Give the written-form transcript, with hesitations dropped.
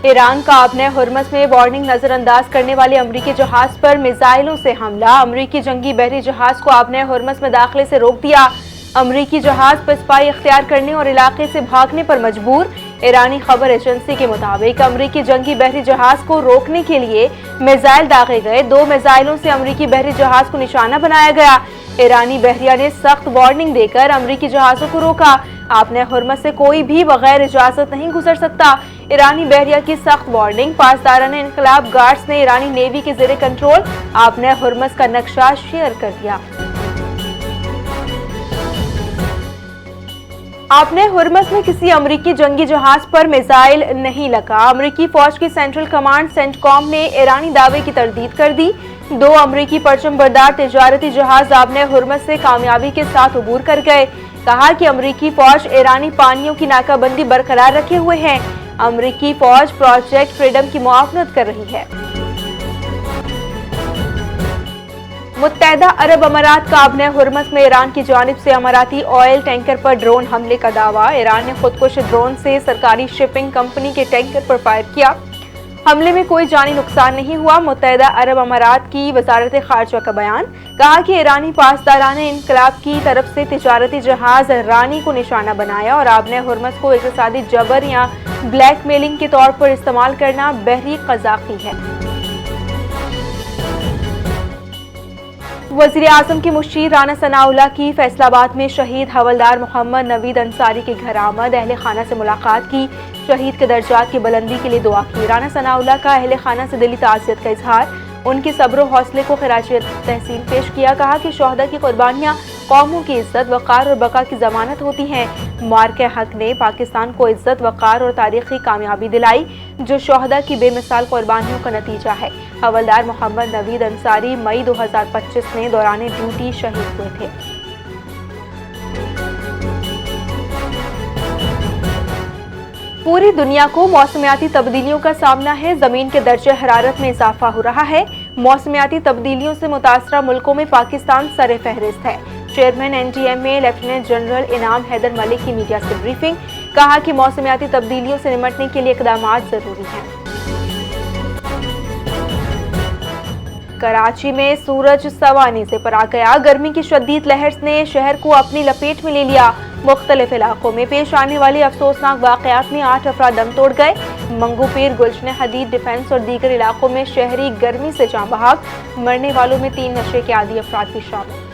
ایران کا آبنۂ ہرمز میں وارننگ نظر انداز کرنے والے امریکی جہاز پر میزائلوں سے حملہ، امریکی جنگی بحری جہاز کو آبنۂ ہرمز میں داخلے سے روک دیا، امریکی جہاز پر اسپائی اختیار کرنے اور علاقے سے بھاگنے پر مجبور۔ ایرانی خبر ایجنسی کے مطابق امریکی جنگی بحری جہاز کو روکنے کے لیے میزائل داغے گئے، 2 میزائلوں سے امریکی بحری جہاز کو نشانہ بنایا گیا۔ ایرانی بحریہ نے سخت وارننگ دے کر امریکی جہازوں کو روکا۔ آبنۂ ہرمز سے کوئی بھی بغیر اجازت نہیں گزر سکتا۔ ایرانی بحریہ کی سخت وارننگ، پاسداران انقلاب گارڈز نے ایرانی نیوی کے زیر کنٹرول آبنۂ ہرمز کا نقشہ شیئر کر دیا۔ آبنۂ ہرمز میں کسی امریکی جنگی جہاز پر میزائل نہیں لگا۔ امریکی فوج کی سینٹرل کمانڈ سینٹ کام نے ایرانی دعوے کی تردید کر دی۔ 2 امریکی پرچم بردار تجارتی جہاز آبنۂ ہرمز سے کامیابی کے ساتھ عبور کر گئے۔ کہا کہ امریکی فوج ایرانی پانیوں کی ناکہ بندی برقرار رکھے ہوئے ہے۔ امریکی فوج پروجیکٹ فریڈم کی معاونت کر رہی ہے۔ متحدہ عرب امارات کا آبنۂ ہرمز میں ایران کی جانب سے اماراتی آئل ٹینکر پر ڈرون حملے کا دعویٰ، ایران نے خودکش ڈرون سے سرکاری شپنگ کمپنی کے ٹینکر پر فائر کیا۔ حملے میں کوئی جانی نقصان نہیں ہوا۔ متحدہ عرب امارات کی وزارت خارجہ کا بیان، کہا کہ ایرانی پاسداران انقلاب کی طرف سے تجارتی جہاز رانی کو نشانہ بنایا اور آبنۂ ہرمز کو اقتصادی جبر یا بلیک میلنگ کے طور پر استعمال کرنا بحری قزاقی ہے۔ وزیر اعظم کی مشیر رانا ثناءاللہ کی فیصل آباد میں شہید حوالدار محمد نوید انصاری کے گھر آمد، اہل خانہ سے ملاقات کی، شہید کے درجات کی بلندی کے لیے دعا کی۔ رانا ثناءاللہ کا اہل خانہ سے دلی تعزیت کا اظہار، ان کی صبر و حوصلے کو خراج تحسین پیش کیا۔ کہا کہ شہداء کی قربانیاں قوموں کی عزت، وقار اور بقا کی ضمانت ہوتی ہیں۔ مارکہ حق نے پاکستان کو عزت، وقار اور تاریخی کامیابی دلائی، جو شہداء کی بے مثال قربانیوں کا نتیجہ ہے۔ حوالدار محمد نوید انصاری مئی 2025 میں دوران ڈیوٹی شہید ہوئے تھے۔ پوری دنیا کو موسمیاتی تبدیلیوں کا سامنا ہے، زمین کے درجہ حرارت میں اضافہ ہو رہا ہے۔ موسمیاتی تبدیلیوں سے متاثرہ ملکوں میں پاکستان سر فہرست ہے۔ چیئرمین NDMA لیفٹیننٹ جنرل انعام حیدر ملک کی میڈیا سے بریفنگ، کہا کہ موسمیاتی تبدیلیوں سے نمٹنے کے لیے اقدامات ضروری ہیں۔ کراچی میں سورج سوانی سے پرا گیا، گرمی کی شدید لہر نے شہر کو اپنی لپیٹ میں لے لیا۔ مختلف علاقوں میں پیش آنے والے افسوسناک واقعات میں 8 افراد دم توڑ گئے۔ منگو پیر، گلشن حدید، ڈیفنس اور دیگر علاقوں میں شہری گرمی سے جاں بحق، مرنے والوں میں 3 نشے کے عادی افراد بھی شامل۔